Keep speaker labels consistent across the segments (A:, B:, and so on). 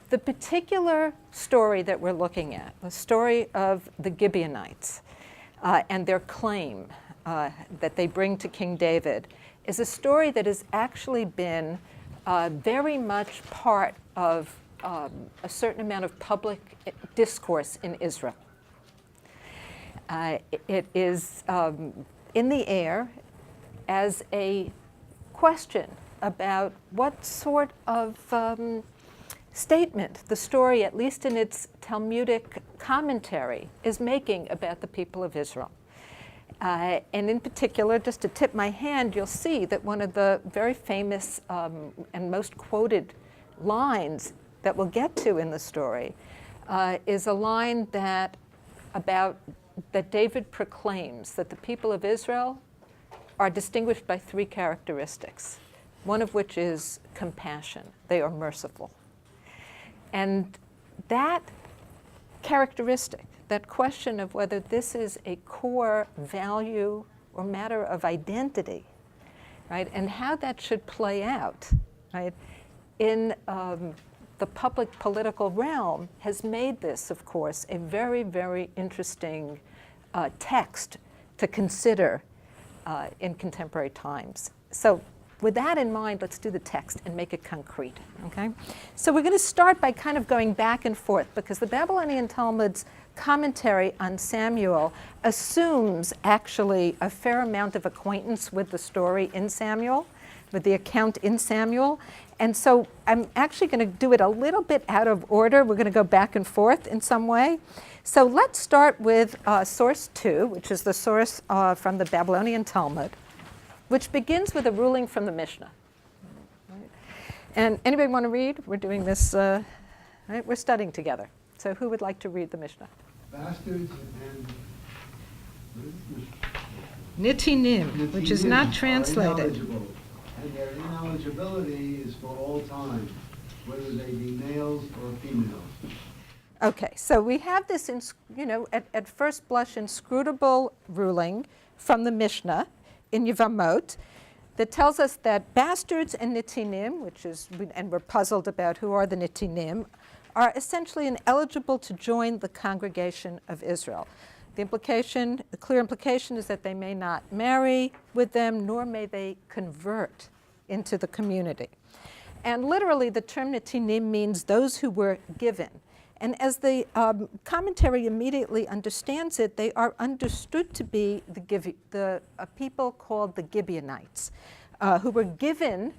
A: The particular story that we're looking at, the story of the Gibeonites and their claim that they bring to King David, is a story that has actually been very much part of a certain amount of public discourse in Israel. It is in the air as a question about what sort of statement the story, at least in its Talmudic commentary, is making about the people of Israel. And in particular, just to tip my hand, you'll see that one of the very famous and most quoted lines that we'll get to in the story is a line that David proclaims that the people of Israel are distinguished by three characteristics, one of which is compassion. They are merciful. And that characteristic, that question of whether this is a core value or matter of identity, right, and how that should play out, right, in the public political realm has made this, of course, a very, very interesting text to consider in contemporary times. So with that in mind, let's do the text and make it concrete, okay? So we're going to start by kind of going back and forth, because the Babylonian Talmud's commentary on Samuel assumes actually a fair amount of acquaintance with the story in Samuel, with the account in Samuel. And so I'm actually going to do it a little bit out of order. We're going to go back and forth in some way. So let's start with source 2, which is the source from the Babylonian Talmud, which begins with a ruling from the Mishnah. Right? And anybody want to read? We're doing this, right? We're studying together. So who would like to read the Mishnah?
B: Bastards and
A: Nitinim, which is not translated.
B: And their ineligibility is for all time, whether they be males or females.
A: Okay, so we have this, at first blush, inscrutable ruling from the Mishnah in Yevamot that tells us that bastards and nitinim, and we're puzzled about who are the nitinim, are essentially ineligible to join the congregation of Israel. The clear implication is that they may not marry with them, nor may they convert into the community. And literally, the term nitinim means those who were given. And as the commentary immediately understands it, they are understood to be a people called the Gibeonites, who were given,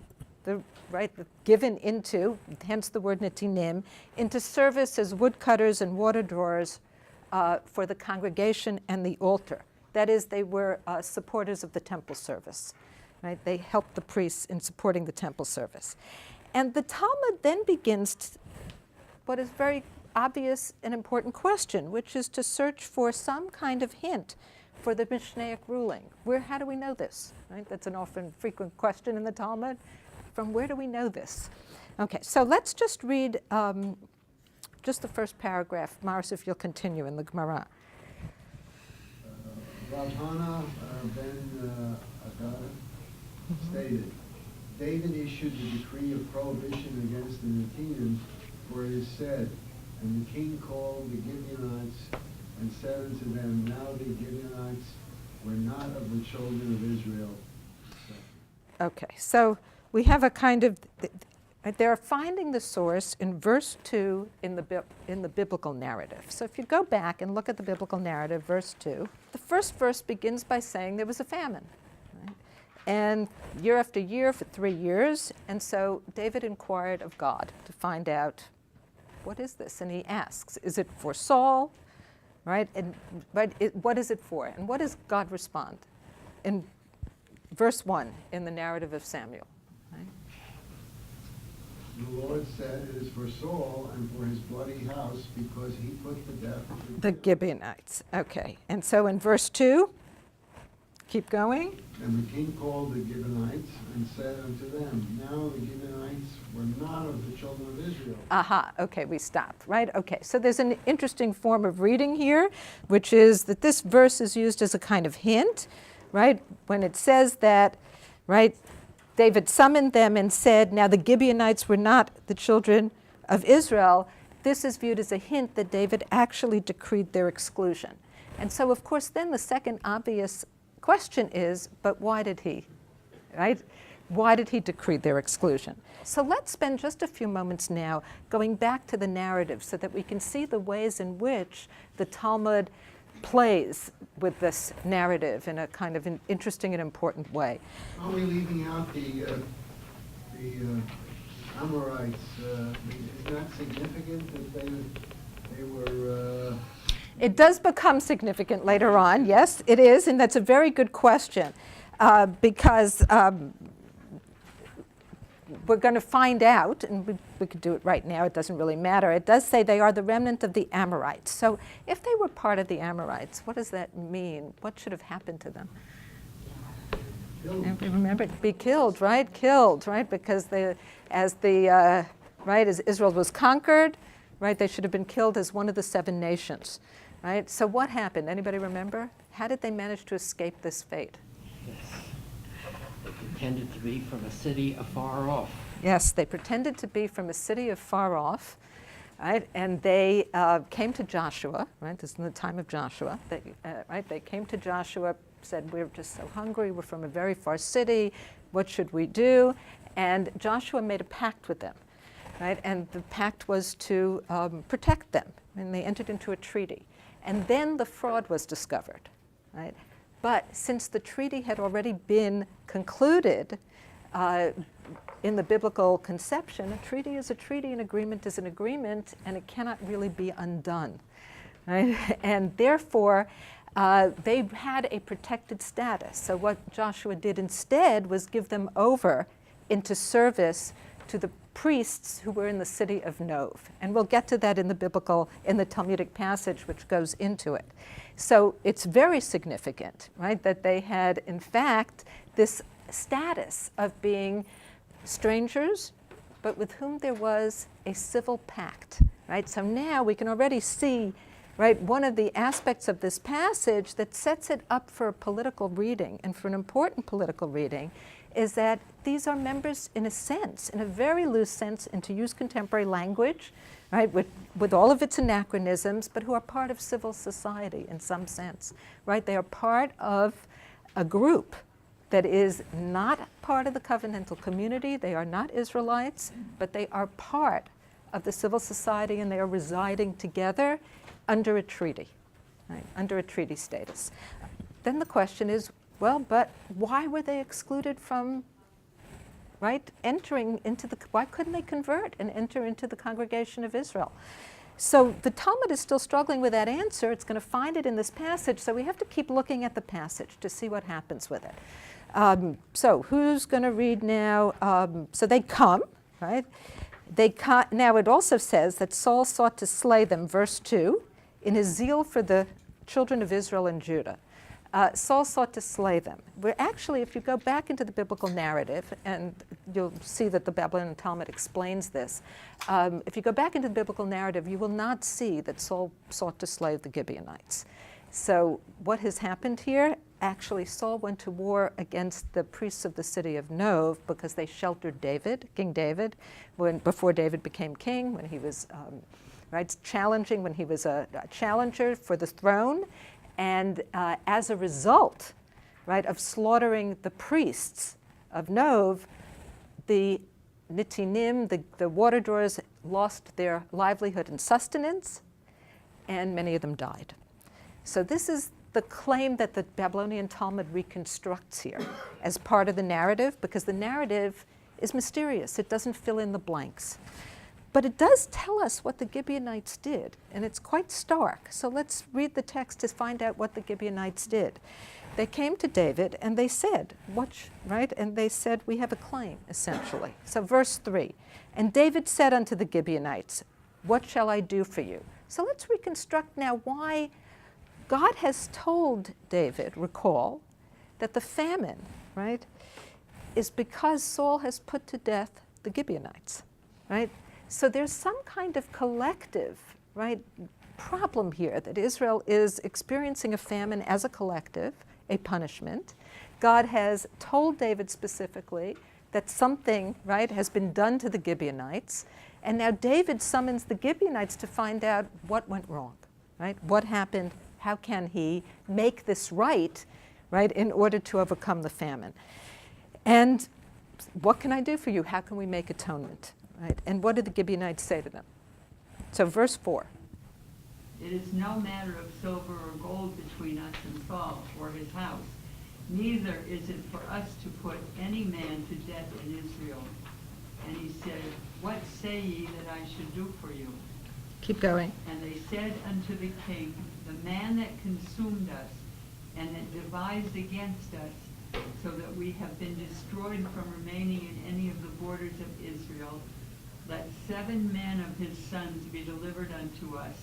A: given into, hence the word nitinim, into service as woodcutters and water drawers for the congregation and the altar. That is, they were supporters of the temple service. Right? They helped the priests in supporting the temple service. And the Talmud then begins what is very obvious and important question, which is to search for some kind of hint for the Mishnaic ruling. How do we know this? Right? That's an often frequent question in the Talmud. From where do we know this? Okay, so let's just read just the first paragraph. Maris, if you'll continue in the Gemara.
B: Rav Hana ben Adar stated, David issued the decree of prohibition against the Netinim, for it is said, and the king called the Gibeonites and said unto them, now the Gibeonites were not of the children of Israel.
A: Okay, so we have a kind of, they're finding the source in verse 2 in the biblical narrative. So if you go back and look at the biblical narrative, verse 2, the first verse begins by saying there was a famine. Right? And year after year for 3 years, and so David inquired of God to find out, what is this? And he asks, is it for Saul? Right? And what is it for? And what does God respond? In verse 1 in the narrative of Samuel. Right?
B: The Lord said, it is for Saul and for his bloody house, because he put to death
A: the Gibeonites. Okay. And so in verse 2, keep going.
B: And the king called the Gibeonites and said unto them, now the Gibeonites were not of the children of Israel.
A: Aha, okay, we stopped, right? Okay, so there's an interesting form of reading here, which is that this verse is used as a kind of hint, right? When it says that, right, David summoned them and said, now the Gibeonites were not the children of Israel, this is viewed as a hint that David actually decreed their exclusion. And so, of course, then the second obvious question is, but why did he, right? Why did he decree their exclusion? So let's spend just a few moments now going back to the narrative so that we can see the ways in which the Talmud plays with this narrative in a kind of an interesting and important way.
B: Are we leaving out the Amorites? Is that significant that they were...
A: It does become significant later on, yes, it is, and that's a very good question because we're going to find out, and we could do it right now, it doesn't really matter. It does say they are the remnant of the Amorites. So if they were part of the Amorites, what does that mean? What should have happened to them? Remember, be killed, right? Killed, right? Because as Israel was conquered, right, they should have been killed as one of the 7 nations, right? So what happened? Anybody remember? How did they manage to escape this fate?
C: Yes. They pretended to be from a city afar off.
A: Yes, they pretended to be from a city afar off, right? And they came to Joshua, right? This is in the time of Joshua. They came to Joshua, said, we're just so hungry, we're from a very far city, what should we do? And Joshua made a pact with them, right? And the pact was to protect them, and they entered into a treaty. And then the fraud was discovered, right? But since the treaty had already been concluded in the biblical conception, a treaty is a treaty, an agreement is an agreement, and it cannot really be undone, right? And therefore, they had a protected status. So what Joshua did instead was give them over into service to the priests who were in the city of Nov. And we'll get to that in the Talmudic passage, which goes into it. So it's very significant, right, that they had, in fact, this status of being strangers, but with whom there was a civil pact, right? So now we can already see, right, one of the aspects of this passage that sets it up for a political reading, and for an important political reading, is that these are members, in a sense, in a very loose sense, and to use contemporary language, right, with all of its anachronisms, but who are part of civil society in some sense, right? They are part of a group that is not part of the covenantal community. They are not Israelites, but they are part of the civil society, and they are residing together under a treaty, right? Under a treaty status. Then the question is, well, but why were they excluded from, right, entering into why couldn't they convert and enter into the congregation of Israel? So the Talmud is still struggling with that answer. It's going to find it in this passage, so we have to keep looking at the passage to see what happens with it. So who's going to read now? So they come, right? Now it also says that Saul sought to slay them, verse 2, in his zeal for the children of Israel and Judah. Saul sought to slay them. We're actually, if you go back into the biblical narrative, and you'll see that the Babylonian Talmud explains this, if you go back into the biblical narrative, you will not see that Saul sought to slay the Gibeonites. So what has happened here? Actually, Saul went to war against the priests of the city of Nov because they sheltered David, King David, before David became king, when he was challenging, when he was a challenger for the throne. And as a result, right, of slaughtering the priests of Nov, the Nitinim, the water drawers, lost their livelihood and sustenance, and many of them died. So this is the claim that the Babylonian Talmud reconstructs here as part of the narrative, because the narrative is mysterious. It doesn't fill in the blanks. But it does tell us what the Gibeonites did, and it's quite stark. So let's read the text to find out what the Gibeonites did. They came to David and they said, right? And they said, we have a claim, essentially. So verse 3, and David said unto the Gibeonites, what shall I do for you? So let's reconstruct now why God has told David, recall, that the famine, right, is because Saul has put to death the Gibeonites, right? So there's some kind of collective, right, problem here that Israel is experiencing a famine as a collective, a punishment. God has told David specifically that something, right, has been done to the Gibeonites. And now David summons the Gibeonites to find out what went wrong, right? What happened? How can he make this right, in order to overcome the famine? And what can I do for you? How can we make atonement, right? And what did the Gibeonites say to them? So verse 4.
D: It is no matter of silver or gold between us and Saul or his house. Neither is it for us to put any man to death in Israel. And he said, what say ye that I should do for you?
A: Keep going.
D: And they said unto the king, the man that consumed us and that devised against us, so that we have been destroyed from remaining in any of the borders of Israel, let 7 men of his sons be delivered unto us,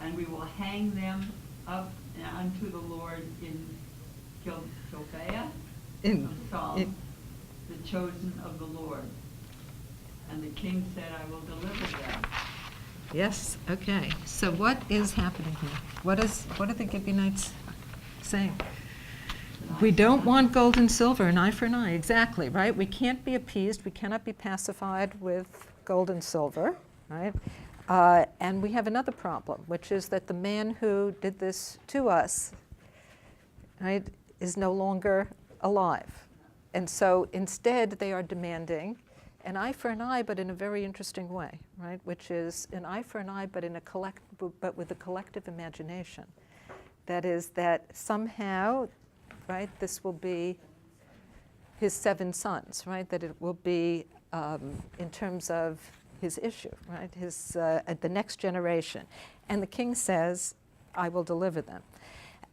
D: and we will hang them up unto the Lord in Gibeah of Saul, the chosen of the Lord. And the king said, I will deliver them.
A: Yes, okay. So what is happening here? What are the Gibeonites saying? We don't want gold and silver, an eye for an eye, exactly, right? We can't be appeased, we cannot be pacified with gold and silver, right? And we have another problem, which is that the man who did this to us, right, is no longer alive. And so instead they are demanding an eye for an eye, but in a very interesting way, right? Which is an eye for an eye, but but with a collective imagination. That is that somehow, right, this will be his 7 sons, right? That it will be in terms of his issue, right? His the next generation. And the king says, I will deliver them.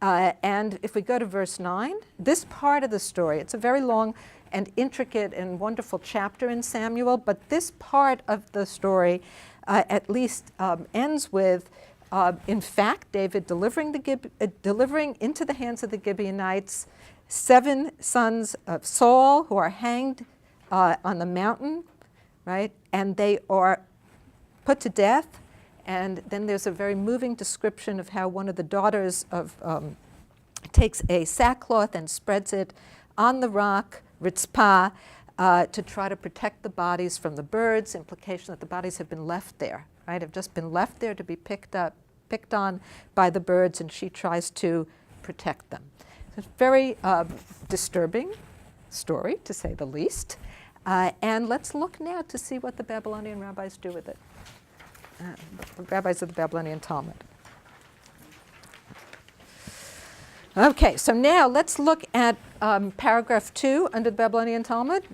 A: And if we go to verse 9, this part of the story, it's a very long and intricate and wonderful chapter in Samuel, but this part of the story at least ends with, in fact, David delivering into the hands of the Gibeonites 7 sons of Saul who are hanged on the mountain, right? And they are put to death. And then there's a very moving description of how one of the daughters of takes a sackcloth and spreads it on the rock, Ritzpah, to try to protect the bodies from the birds, implication that the bodies have been left there, right? Have just been left there to be picked on by the birds, and she tries to protect them. So it's a very disturbing story, to say the least. And let's look now to see what the Babylonian rabbis do with it. The rabbis of the Babylonian Talmud. Okay, so now let's look at paragraph 2 under the Babylonian Talmud.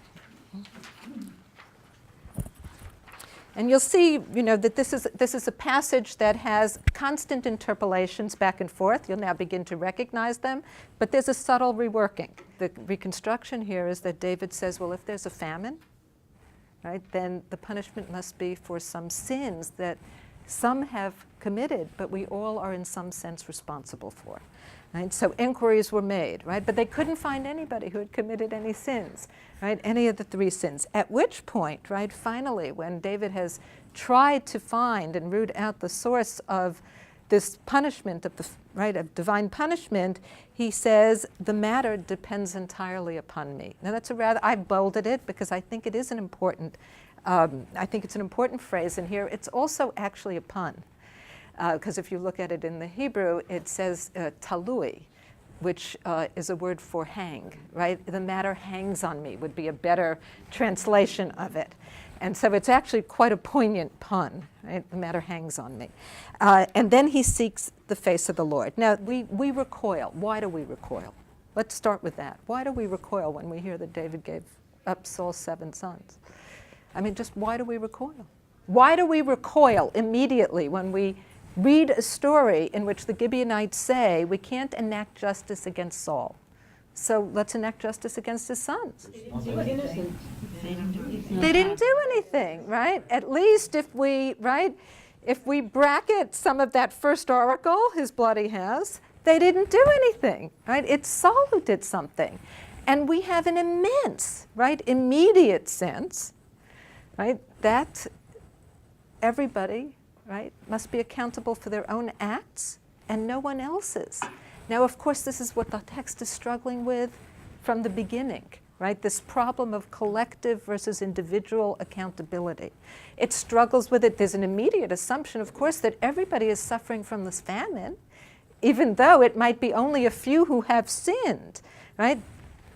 A: And you'll see, that this is a passage that has constant interpolations back and forth. You'll now begin to recognize them, but there's a subtle reworking. The reconstruction here is that David says, well, if there's a famine, right, then the punishment must be for some sins that some have committed, but we all are in some sense responsible for. Right? So inquiries were made, right? But they couldn't find anybody who had committed any sins, right? Any of the 3 sins. At which point, right, finally, when David has tried to find and root out the source of this punishment, of divine punishment, he says, the matter depends entirely upon me. Now that's I bolded it because I think it is an important, it's an important phrase in here. It's also actually a pun. Because if you look at it in the Hebrew, it says talui, which is a word for hang, right? The matter hangs on me would be a better translation of it. And so it's actually quite a poignant pun, right? The matter hangs on me. And then he seeks the face of the Lord. Now, we recoil. Why do we recoil? Let's start with that. Why do we recoil when we hear that David gave up Saul's 7 sons? I mean, just why do we recoil? Why do we recoil immediately when we read a story in which the Gibeonites say, we can't enact justice against Saul, so let's enact justice against his sons?
D: They
A: didn't do anything, right? At least if we bracket some of that first article, his bloody house, they didn't do anything, right? It's Saul who did something. And we have an immense, right, immediate sense, right, that everybody, right, must be accountable for their own acts and no one else's. Now, of course, this is what the text is struggling with from the beginning, right? This problem of collective versus individual accountability. It struggles with it. There's an immediate assumption, of course, that everybody is suffering from this famine, even though it might be only a few who have sinned, right?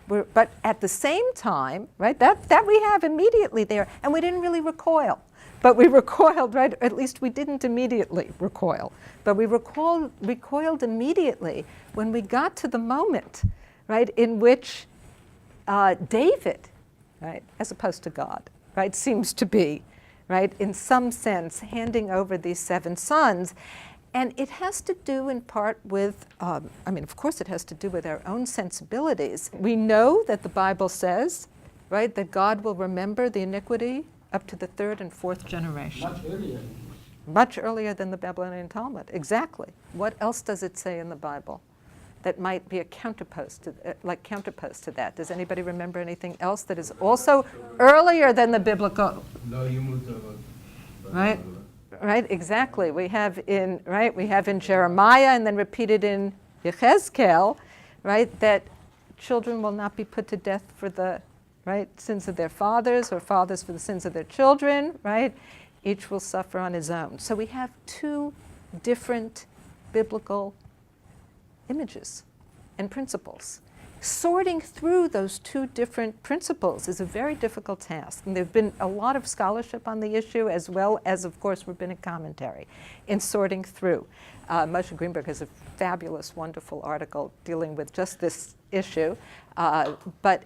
A: But at the same time, right, that we have immediately there, and we didn't really recoil. But we recoiled, right? At least we didn't immediately recoil. But we recoiled immediately when we got to the moment, right, in which David, right, as opposed to God, right, seems to be, right, in some sense, handing over these 7 sons. And it has to do in part with, of course it has to do with our own sensibilities. We know that the Bible says, right, that God will remember the iniquity up to the 3rd and 4th generation.
E: Much earlier.
A: Much earlier than the Babylonian Talmud, exactly. What else does it say in the Bible that might be a counterpost to that? Does anybody remember anything else that is also earlier than the biblical? Right? Right, exactly. We have in Jeremiah and then repeated in Yechezkel, right, that children will not be put to death for the sins of their fathers, or fathers for the sins of their children, right? Each will suffer on his own. So we have 2 different biblical images and principles. Sorting through those 2 different principles is a very difficult task. And there's been a lot of scholarship on the issue, as well as, of course, rabbinic commentary in sorting through. Moshe Greenberg has a fabulous, wonderful article dealing with just this issue. But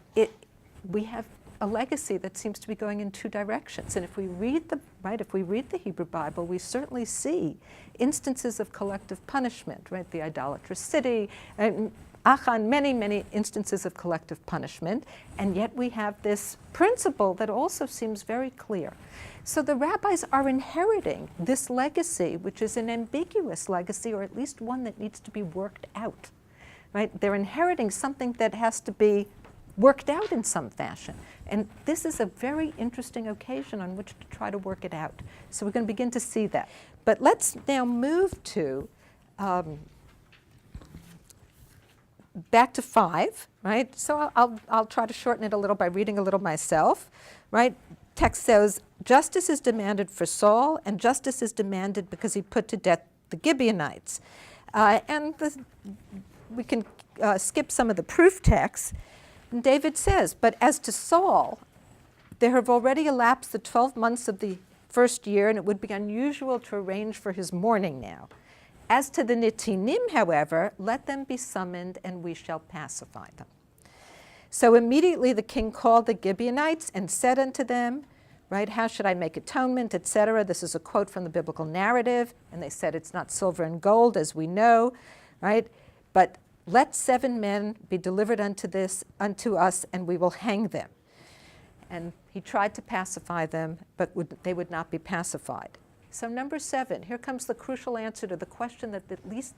A: we have a legacy that seems to be going in 2 directions. And if we read the Hebrew Bible, we certainly see instances of collective punishment, right? The idolatrous city, Achan, many, many instances of collective punishment, and yet we have this principle that also seems very clear. So the rabbis are inheriting this legacy, which is an ambiguous legacy, or at least one that needs to be worked out, right? They're inheriting something that has to be worked out in some fashion. And this is a very interesting occasion on which to try to work it out. So we're going to begin to see that. But let's now move to back to 5, right? So I'll try to shorten it a little by reading a little myself, right? Text says, justice is demanded for Saul, and justice is demanded because he put to death the Gibeonites. We can skip some of the proof texts. And David says, but as to Saul, there have already elapsed the 12 months of the first year, and it would be unusual to arrange for his mourning now. As to the Nitinim, however, let them be summoned, and we shall pacify them. So immediately the king called the Gibeonites and said unto them, right, how should I make atonement, etc. This is a quote from the biblical narrative, and they said it's not silver and gold, as we know, right? But let 7 men be delivered unto us, and we will hang them. And he tried to pacify them, but they would not be pacified. So number 7, here comes the crucial answer to the question that at least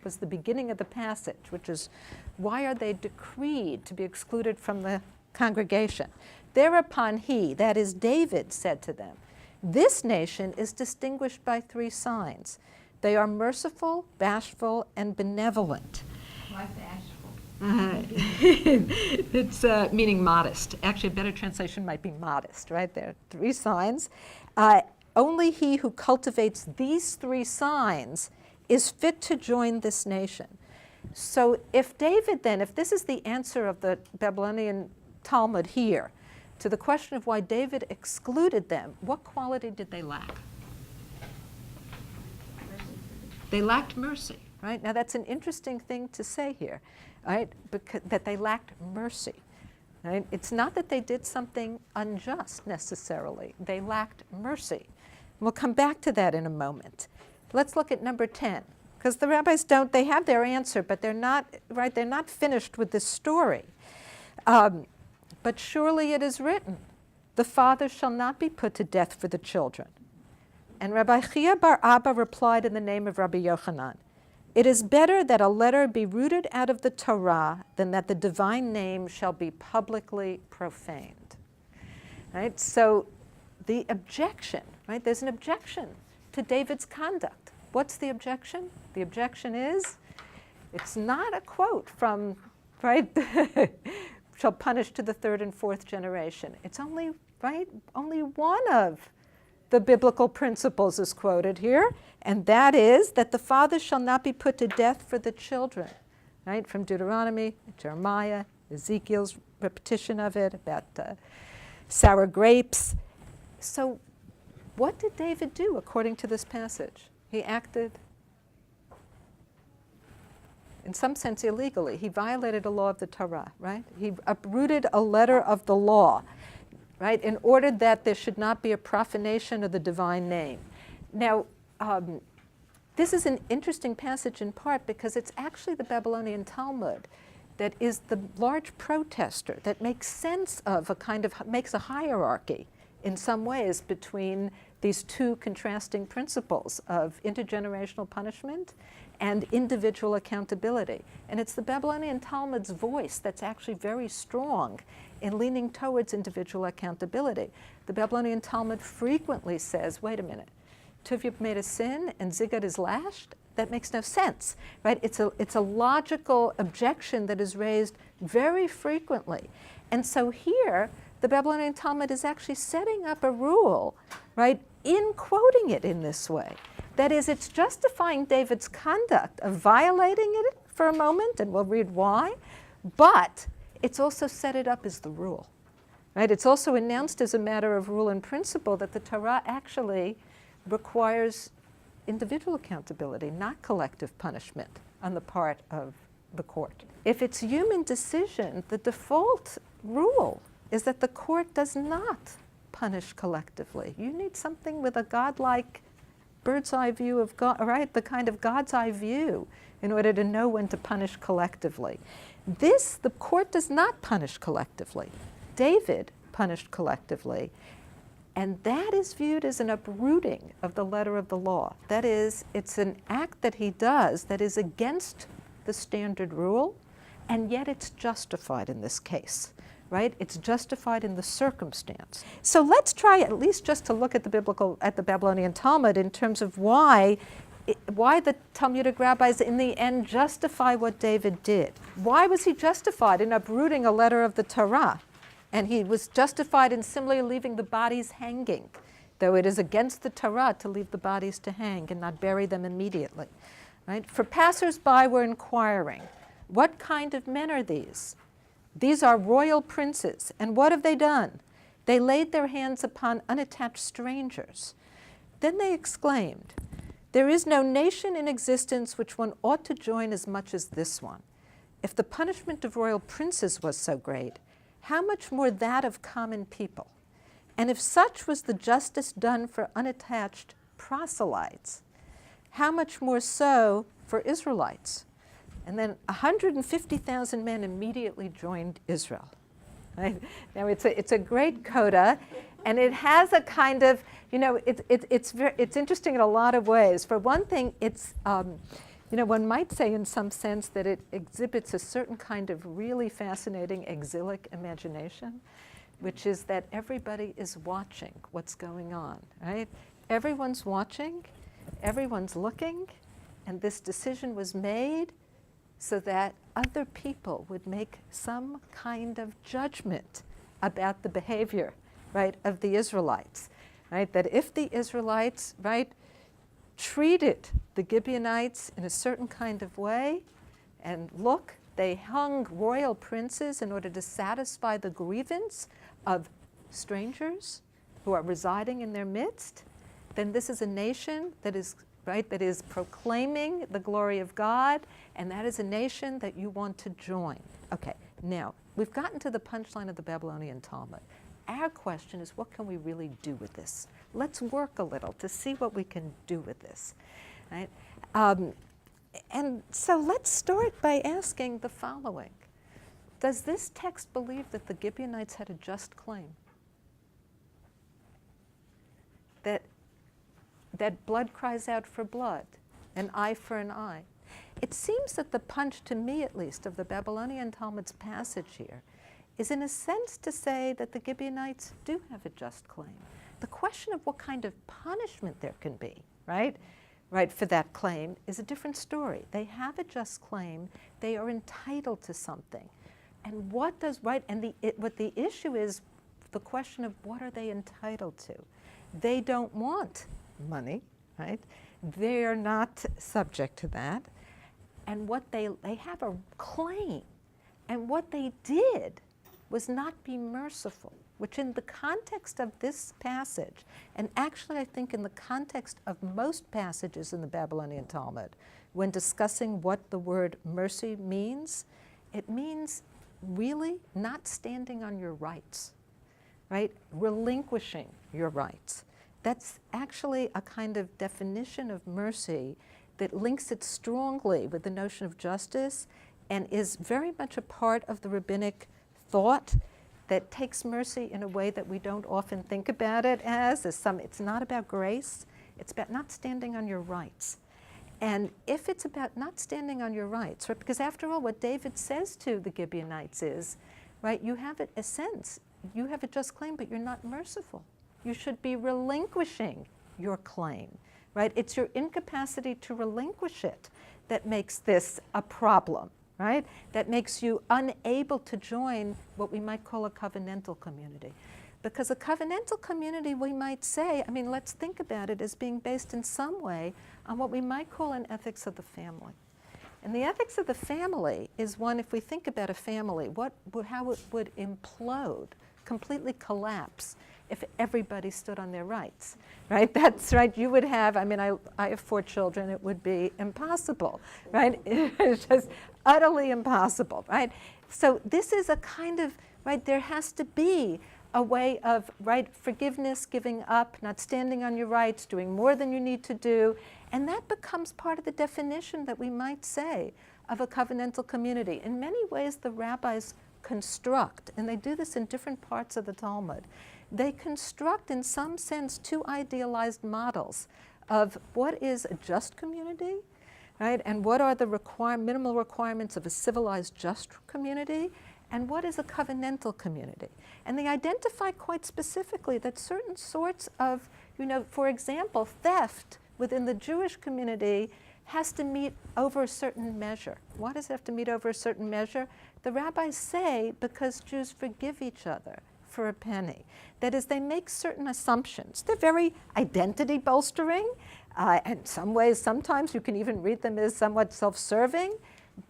A: was the beginning of the passage, which is, why are they decreed to be excluded from the congregation? Thereupon he, that is David, said to them, this nation is distinguished by 3 signs. They are merciful, bashful, and benevolent.
D: Why bashful?
A: It's meaning modest. Actually, a better translation might be modest, right? There are 3 signs. Only he who cultivates these 3 signs is fit to join this nation. So if David then, if this is the answer of the Babylonian Talmud here to the question of why David excluded them, what quality did they lack? They lacked mercy, right? Now that's an interesting thing to say here, right? Because that they lacked mercy. Right? It's not that they did something unjust necessarily. They lacked mercy. We'll come back to that in a moment. Let's look at number 10, because the rabbis they have their answer, but they're not, right, they're not finished with this story. But surely it is written, the father shall not be put to death for the children. And Rabbi Chia bar Abba replied in the name of Rabbi Yochanan, it is better that a letter be rooted out of the Torah than that the divine name shall be publicly profaned. Right? So the objection, right? There's an objection to David's conduct. What's the objection? The objection is, it's not a quote from, right, shall punish to the third and fourth generation. It's only, right, only one of the biblical principles is quoted here, and that is that the fathers shall not be put to death for the children, right, from Deuteronomy, Jeremiah, Ezekiel's repetition of it about sour grapes. So what did David do according to this passage? He acted, in some sense, illegally. He violated a law of the Torah, right? He uprooted a letter of the law, right, in order that there should not be a profanation of the divine name. Now, this is an interesting passage in part because it's actually the Babylonian Talmud that is the large protester that makes sense of makes a hierarchy in some ways between these two contrasting principles of intergenerational punishment and individual accountability. And it's the Babylonian Talmud's voice that's actually very strong in leaning towards individual accountability. The Babylonian Talmud frequently says, wait a minute, two of you have made a sin and Zigad is lashed? That makes no sense, right? It's a logical objection that is raised very frequently. And so here, the Babylonian Talmud is actually setting up a rule, right, in quoting it in this way. That is, it's justifying David's conduct of violating it for a moment, and we'll read why, but it's also set it up as the rule, right? It's also announced as a matter of rule and principle that the Torah actually requires individual accountability, not collective punishment on the part of the court. If it's human decision, the default rule is that the court does not punish collectively. You need something with a godlike bird's eye view of God, right? The kind of God's eye view in order to know when to punish collectively. The court does not punish collectively. David punished collectively. And that is viewed as an uprooting of the letter of the law. That is, it's an act that he does that is against the standard rule, and yet it's justified in this case, right? It's justified in the circumstance. So let's try at least just to look at the Babylonian Talmud in terms of why the Talmudic rabbis in the end justify what David did. Why was he justified in uprooting a letter of the Torah? And he was justified in similarly leaving the bodies hanging, though it is against the Torah to leave the bodies to hang and not bury them immediately. Right? For passers-by were inquiring, what kind of men are these? These are royal princes, and what have they done? They laid their hands upon unattached strangers. Then they exclaimed, there is no nation in existence which one ought to join as much as this one. If the punishment of royal princes was so great, how much more that of common people? And if such was the justice done for unattached proselytes, how much more so for Israelites? And then 150,000 men immediately joined Israel. Right? Now it's a great coda, and it has a kind of, it's interesting in a lot of ways. For one thing, it's one might say in some sense that it exhibits a certain kind of really fascinating exilic imagination, which is that everybody is watching what's going on, right? Everyone's watching, everyone's looking, and this decision was made so that other people would make some kind of judgment about the behavior, right, of the Israelites, right? That if the Israelites, right, treated the Gibeonites in a certain kind of way, and look, they hung royal princes in order to satisfy the grievance of strangers who are residing in their midst, then this is a nation that is, right, that is proclaiming the glory of God, and that is a nation that you want to join. Okay, now, we've gotten to the punchline of the Babylonian Talmud. Our question is, what can we really do with this? Let's work a little to see what we can do with this. Right? And so let's start by asking the following. Does this text believe that the Gibeonites had a just claim? That blood cries out for blood, an eye for an eye? It seems that the punch, to me at least, of the Babylonian Talmud's passage here is in a sense to say that the Gibeonites do have a just claim. The question of what kind of punishment there can be, right, for that claim is a different story. They have a just claim. They are entitled to something. And what does right, and what the issue is, the question of what are they entitled to? They don't want money, right? They're not subject to that. And what they have a claim. And what they did was not be merciful, which in the context of this passage, and actually I think in the context of most passages in the Babylonian Talmud, when discussing what the word mercy means, it means really not standing on your rights, right? Relinquishing your rights. That's actually a kind of definition of mercy that links it strongly with the notion of justice and is very much a part of the rabbinic thought that takes mercy in a way that we don't often think about it as it's not about grace, it's about not standing on your rights. And if it's about not standing on your rights, right, because after all, what David says to the Gibeonites is, right, you have a sense, you have a just claim, but you're not merciful. You should be relinquishing your claim, right? It's your incapacity to relinquish it that makes this a problem, right? That makes you unable to join what we might call a covenantal community. Because a covenantal community, we might say, I mean, let's think about it as being based in some way on what we might call an ethics of the family. And the ethics of the family is one, if we think about a family, how it would implode, completely collapse, if everybody stood on their rights, right? That's right, you would have, I mean, I have 4 children, it would be impossible, right? It's just utterly impossible, right? So this is a kind of, right, there has to be a way of, right, forgiveness, giving up, not standing on your rights, doing more than you need to do, and that becomes part of the definition that we might say of a covenantal community. In many ways, the rabbis construct, and they do this in different parts of the Talmud, they construct in some sense 2 idealized models of what is a just community, right, and what are the minimal requirements of a civilized just community, and what is a covenantal community. And they identify quite specifically that certain sorts of, for example, theft within the Jewish community has to meet over a certain measure. Why does it have to meet over a certain measure? The rabbis say because Jews forgive each other for a penny. That is, they make certain assumptions. They're very identity bolstering, and in some ways, sometimes you can even read them as somewhat self-serving,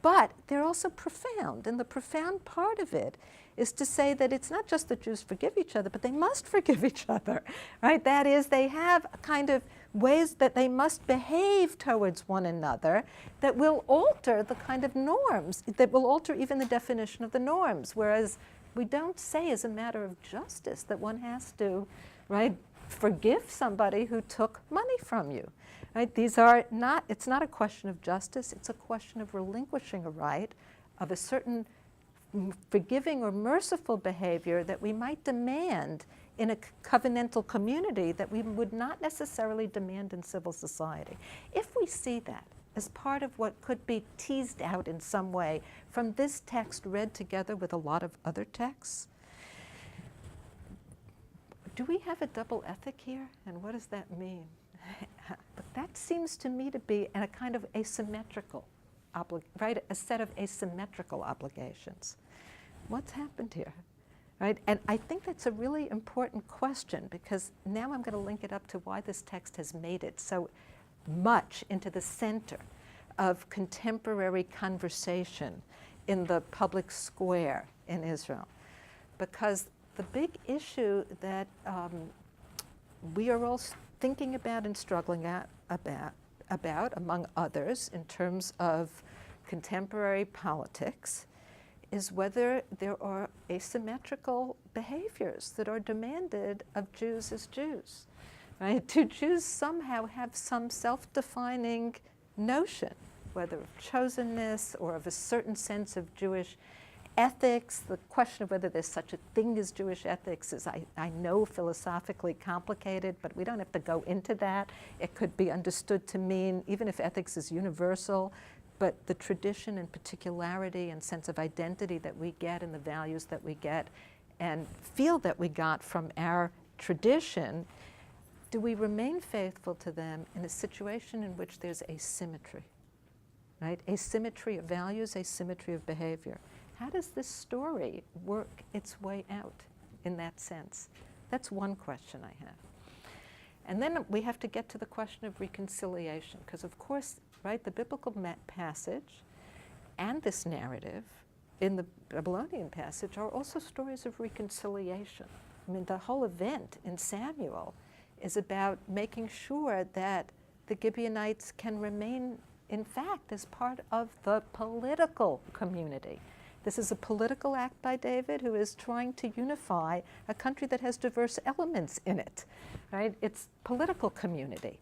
A: but they're also profound. And the profound part of it is to say that it's not just that Jews forgive each other, but they must forgive each other, right? That is, they have a kind of ways that they must behave towards one another that will alter the kind of norms, that will alter even the definition of the norms, whereas we don't say as a matter of justice that one has to, right, forgive somebody who took money from you. Right? These are not, it's not a question of justice, it's a question of relinquishing a right of a certain forgiving or merciful behavior that we might demand in a covenantal community that we would not necessarily demand in civil society. If we see that as part of what could be teased out in some way from this text read together with a lot of other texts, do we have a double ethic here? And what does that mean? But that seems to me to be a kind of asymmetrical, right? A set of asymmetrical obligations. What's happened here? Right? And I think that's a really important question because now I'm going to link it up to why this text has made it so much into the center of contemporary conversation in the public square in Israel. Because the big issue that we are all thinking about and struggling about, among others, in terms of contemporary politics, is whether there are asymmetrical behaviors that are demanded of Jews as Jews. Right? Do Jews somehow have some self-defining notion, whether of chosenness or of a certain sense of Jewish ethics? The question of whether there's such a thing as Jewish ethics is, I know, philosophically complicated, but we don't have to go into that. It could be understood to mean, even if ethics is universal, but the tradition and particularity and sense of identity that we get and the values that we get and feel that we got from our tradition, do we remain faithful to them in a situation in which there's asymmetry, right? Asymmetry of values, asymmetry of behavior. How does this story work its way out in that sense? That's one question I have. And then we have to get to the question of reconciliation, because of course, right, the biblical passage and this narrative in the Babylonian passage are also stories of reconciliation. I mean, the whole event in Samuel is about making sure that the Gibeonites can remain, in fact, as part of the political community. This is a political act by David, who is trying to unify a country that has diverse elements in it, right? It's political community.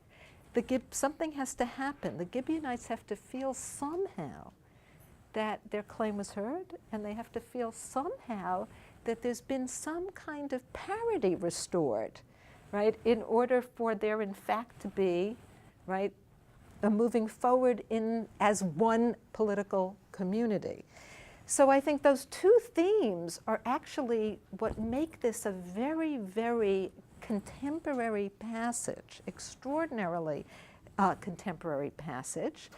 A: Something has to happen. The Gibeonites have to feel somehow that their claim was heard, and they have to feel somehow that there's been some kind of parity restored, right, in order for there, in fact, to be, right, a moving forward as one political community. So I think those two themes are actually what make this a very, very contemporary passage, extraordinarily contemporary passage.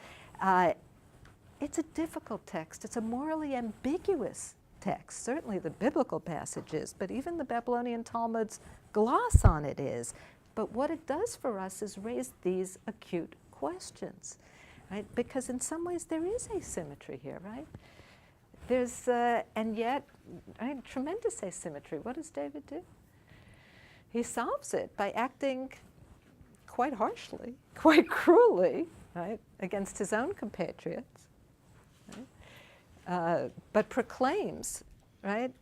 A: It's a difficult text. It's a morally ambiguous text. Certainly the biblical passage is, but even the Babylonian Talmud's gloss on it is. But what it does for us is raise these acute questions, right? Because in some ways there is asymmetry here, right? There's, and yet, right, tremendous asymmetry. What does David do? He solves it by acting quite harshly, quite cruelly, right, against his own compatriots, right? But proclaims, right,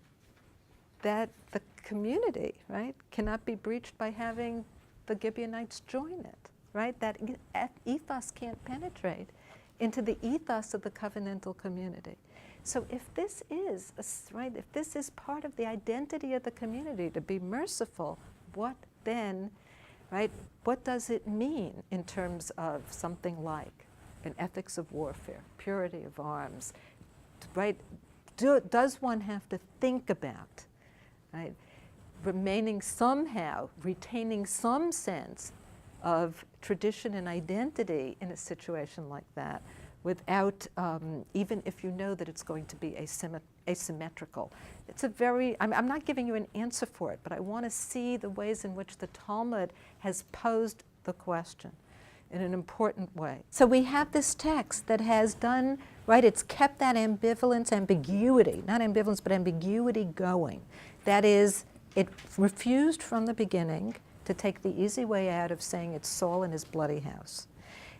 A: that the community, right, cannot be breached by having the Gibeonites join it, right? That ethos can't penetrate into the ethos of the covenantal community. So if this is, right, if this is part of the identity of the community, to be merciful, what then, right, what does it mean in terms of something like an ethics of warfare, purity of arms, right? Does one have to think about, right, remaining somehow, retaining some sense of tradition and identity in a situation like that, without, even if you know that it's going to be asymmetrical. It's a very, I'm not giving you an answer for it, but I want to see the ways in which the Talmud has posed the question in an important way. So we have this text that has done, right, it's kept that ambiguity, not ambivalence, but ambiguity going. That is, it refused from the beginning to take the easy way out of saying it's Saul and his bloody house.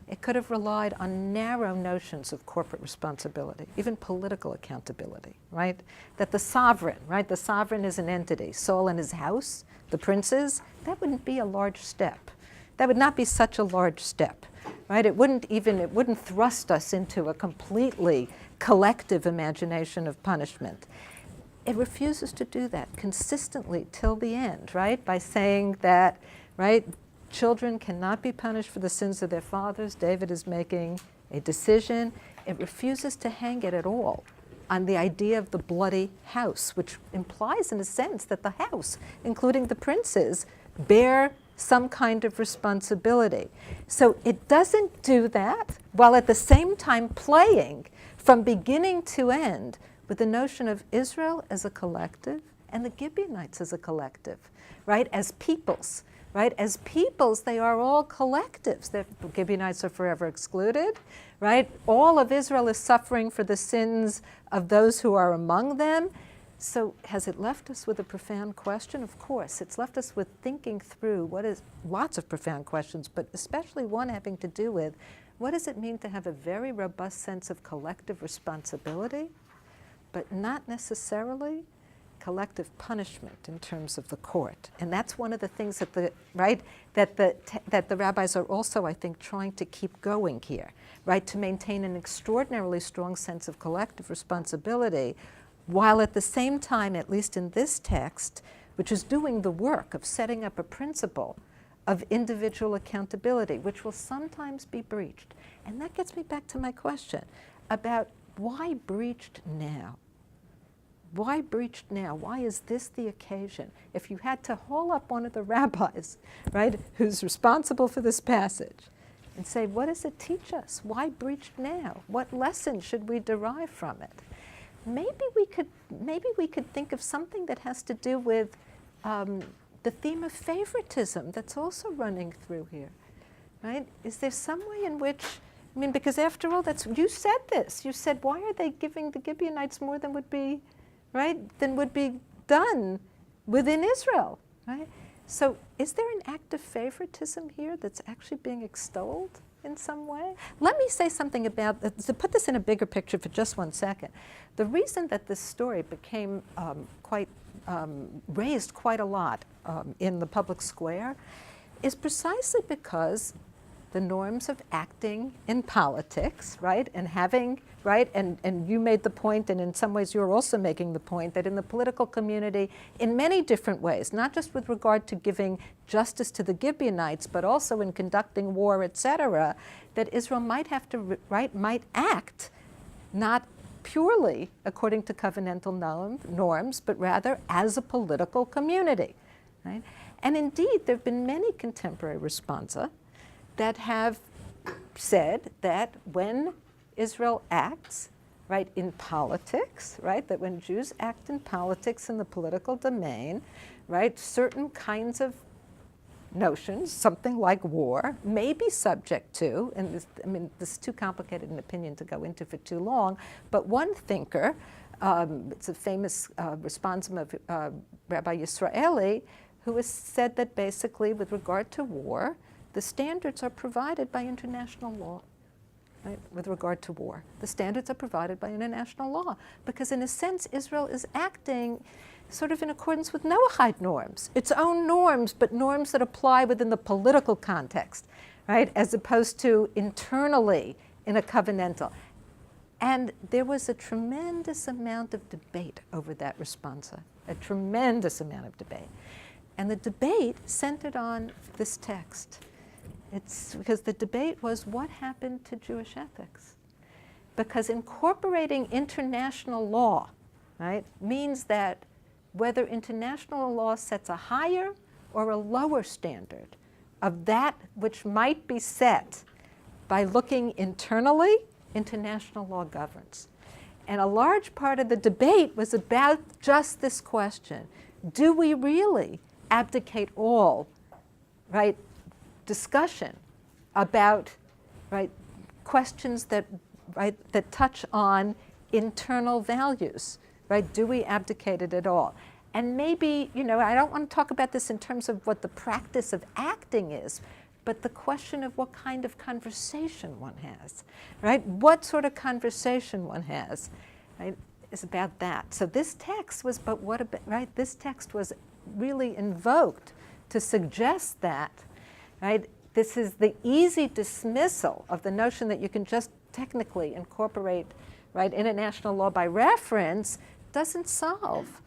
A: It could have relied on narrow notions of corporate responsibility, even political accountability, right? That the sovereign, right? The sovereign is an entity. Saul and his house, the princes, that wouldn't be a large step. That would not be such a large step, right? It wouldn't thrust us into a completely collective imagination of punishment. It refuses to do that consistently till the end, right? By saying that, right, children cannot be punished for the sins of their fathers. David is making a decision. It refuses to hang it at all on the idea of the bloody house, which implies in a sense that the house, including the princes, bear some kind of responsibility. So it doesn't do that while at the same time playing from beginning to end with the notion of Israel as a collective and the Gibeonites as a collective, right, as peoples. Right? As peoples, they are all collectives. The Gibeonites are forever excluded, right? All of Israel is suffering for the sins of those who are among them. So has it left us with a profound question? Of course. It's left us with thinking through lots of profound questions, but especially one having to do with what does it mean to have a very robust sense of collective responsibility, but not necessarily collective punishment in terms of the court. And that's one of the things that the rabbis are also, I think, trying to keep going here, right? To maintain an extraordinarily strong sense of collective responsibility, while at the same time, at least in this text, which is doing the work of setting up a principle of individual accountability, which will sometimes be breached. And that gets me back to my question about why breached now? Why breached now? Why is this the occasion? If you had to haul up one of the rabbis, right, who's responsible for this passage, and say, what does it teach us? Why breached now? What lesson should we derive from it? maybe we could think of something that has to do with the theme of favoritism that's also running through here, right? Is there some way in which, I mean, because after all, you said this. You said, why are they giving the Gibeonites more than would be, right, than would be done within Israel, right? So is there an act of favoritism here that's actually being extolled in some way? Let me say something about, to put this in a bigger picture for just 1 second. The reason that this story became raised quite a lot in the public square is precisely because the norms of acting in politics, right, and having, right, and you made the point, and in some ways you're also making the point, that in the political community, in many different ways, not just with regard to giving justice to the Gibeonites, but also in conducting war, etc., that Israel might have to, right, might act not purely according to covenantal norms, but rather as a political community, right? And indeed, there have been many contemporary responsa that have said that when Israel acts, right, in politics, right, that when Jews act in politics in the political domain, right, certain kinds of notions, something like war, may be subject to, and this, I mean, this is too complicated an opinion to go into for too long, but one thinker, it's a famous responsum of Rabbi Yisraeli, who has said that basically with regard to war, the standards are provided by international law, right, with regard to war. The standards are provided by international law, because in a sense, Israel is acting sort of in accordance with Noahide norms, its own norms, but norms that apply within the political context, right, as opposed to internally in a covenantal. And there was a tremendous amount of debate over that responsa, a tremendous amount of debate. And the debate centered on this text. It's because the debate was what happened to Jewish ethics. Because incorporating international law, right, means that whether international law sets a higher or a lower standard of that which might be set by looking internally, international law governs. And a large part of the debate was about just this question. Do we really abdicate all, right, discussion about, right, questions that, right, that touch on internal values, right? Do we abdicate it at all? And maybe, you know, I don't want to talk about this in terms of what the practice of acting is, but the question of what kind of conversation one has, right? What sort of conversation one has, right, is about that. So this text was, but what about, right? This text was really invoked to suggest that, right, this is the easy dismissal of the notion that you can just technically incorporate, right, international law by reference doesn't solve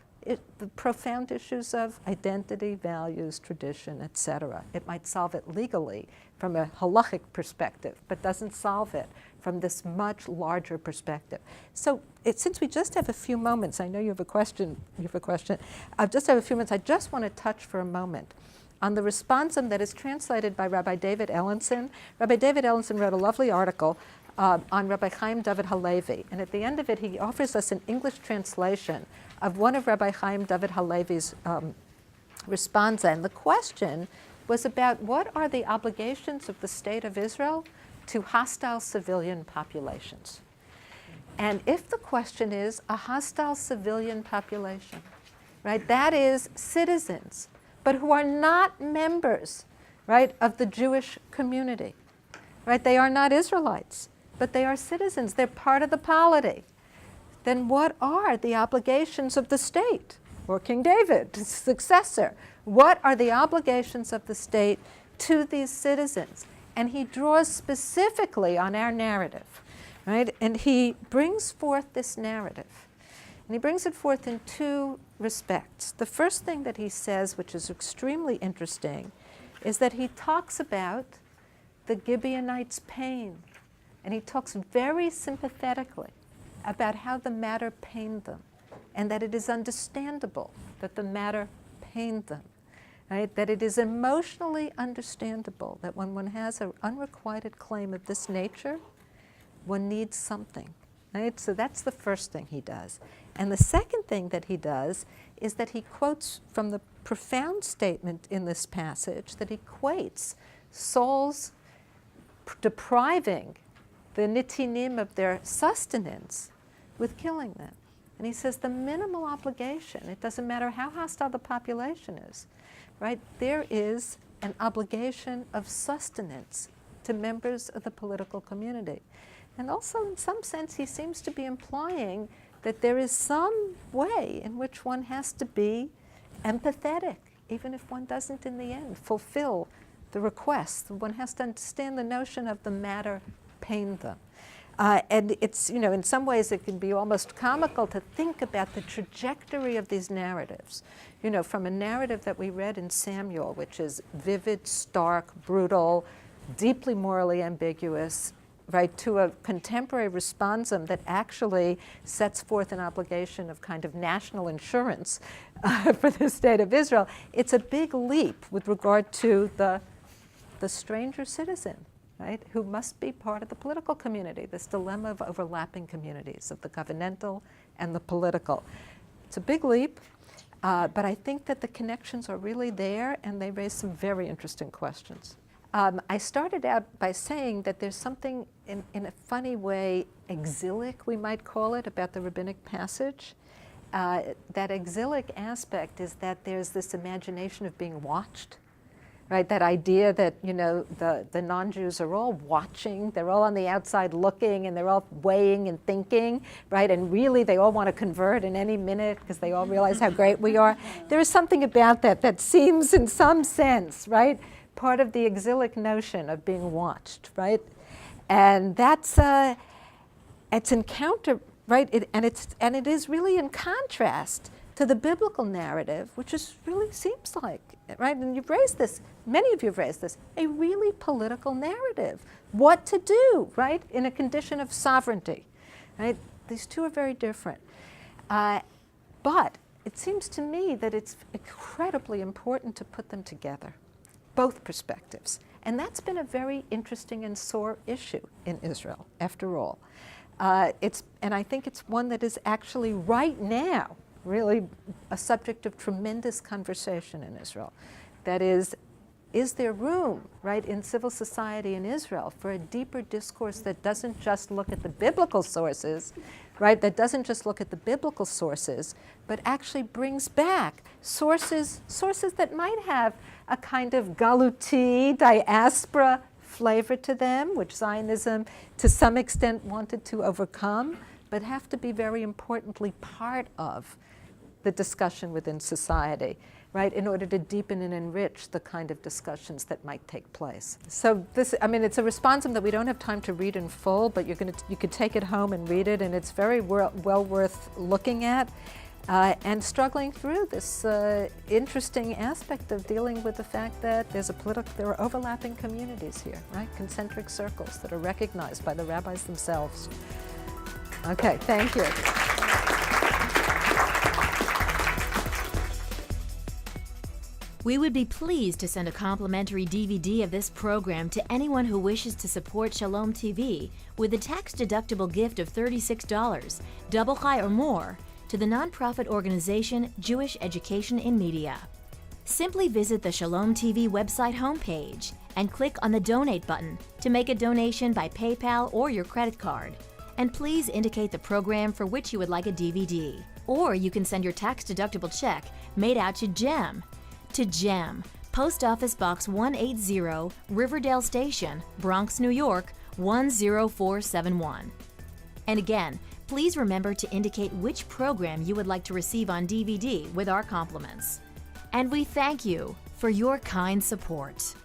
A: the profound issues of identity, values, tradition, etc. It might solve it legally from a halachic perspective, but doesn't solve it from this much larger perspective. So since we just have a few moments, I know you have a question. I just have a few minutes. I just want to touch for a moment on the responsum that is translated by Rabbi David Ellenson. Rabbi David Ellenson wrote a lovely article on Rabbi Chaim David Halevi, and at the end of it, he offers us an English translation of one of Rabbi Chaim David Halevi's responsa. And the question was about what are the obligations of the state of Israel to hostile civilian populations. And if the question is a hostile civilian population, right, that is citizens, but who are not members, right, of the Jewish community, right? They are not Israelites, but they are citizens. They're part of the polity. Then what are the obligations of the state, or King David, his successor? What are the obligations of the state to these citizens? And he draws specifically on our narrative, right? And he brings forth this narrative. And he brings it forth in two respects. The first thing that he says, which is extremely interesting, is that he talks about the Gibeonites' pain. And he talks very sympathetically about how the matter pained them, and that it is understandable that the matter pained them, right? That it is emotionally understandable that when one has an unrequited claim of this nature, one needs something, Right? So that's the first thing he does. And the second thing that he does is that he quotes from the profound statement in this passage that equates Saul's depriving the nitinim of their sustenance with killing them. And he says the minimal obligation, it doesn't matter how hostile the population is, right? There is an obligation of sustenance to members of the political community. And also, in some sense, he seems to be implying that there is some way in which one has to be empathetic, even if one doesn't in the end fulfill the request. One has to understand the notion of the matter pained them. And it's, in some ways it can be almost comical to think about the trajectory of these narratives. From a narrative that we read in Samuel, which is vivid, stark, brutal, deeply morally ambiguous, right, to a contemporary responsum that actually sets forth an obligation of kind of national insurance for the state of Israel. It's a big leap with regard to the stranger citizen, right, who must be part of the political community, this dilemma of overlapping communities, of the covenantal and the political. It's a big leap, but I think that the connections are really there, and they raise some very interesting questions. I started out by saying that there's something in a funny way exilic, we might call it, about the rabbinic passage. That exilic aspect is that there's this imagination of being watched, right? That idea that, the non-Jews are all watching, they're all on the outside looking, and they're all weighing and thinking, right? And really they all want to convert in any minute because they all realize how great we are. There is something about that seems in some sense, right, part of the exilic notion of being watched, right? And that's, it's encounter, right? It is really in contrast to the biblical narrative, which really seems like, right? And you've raised this, many of you have raised this, a really political narrative. What to do, right, in a condition of sovereignty, right? These two are very different. But it seems to me that it's incredibly important to put them together, both perspectives. And that's been a very interesting and sore issue in Israel, after all. And I think it's one that is actually right now really a subject of tremendous conversation in Israel. That is there room, right, in civil society in Israel for a deeper discourse that doesn't just look at the biblical sources, right, that doesn't just look at the biblical sources, but actually brings back sources that might have a kind of galuti, diaspora flavor to them, which Zionism to some extent wanted to overcome, but have to be very importantly part of the discussion within society, right, in order to deepen and enrich the kind of discussions that might take place. So this, it's a responsum that we don't have time to read in full, but you could take it home and read it, and it's very well worth looking at and struggling through this interesting aspect of dealing with the fact that there are overlapping communities here, right, concentric circles that are recognized by the rabbis themselves. Okay, thank you.
E: We would be pleased to send a complimentary DVD of this program to anyone who wishes to support Shalom TV with a tax-deductible gift of $36, double high or more, to the nonprofit organization Jewish Education in Media. Simply visit the Shalom TV website homepage and click on the Donate button to make a donation by PayPal or your credit card. And please indicate the program for which you would like a DVD. Or you can send your tax-deductible check made out to GEM. To GEM, Post Office Box 180, Riverdale Station, Bronx, New York, 10471. And again, please remember to indicate which program you would like to receive on DVD with our compliments. And we thank you for your kind support.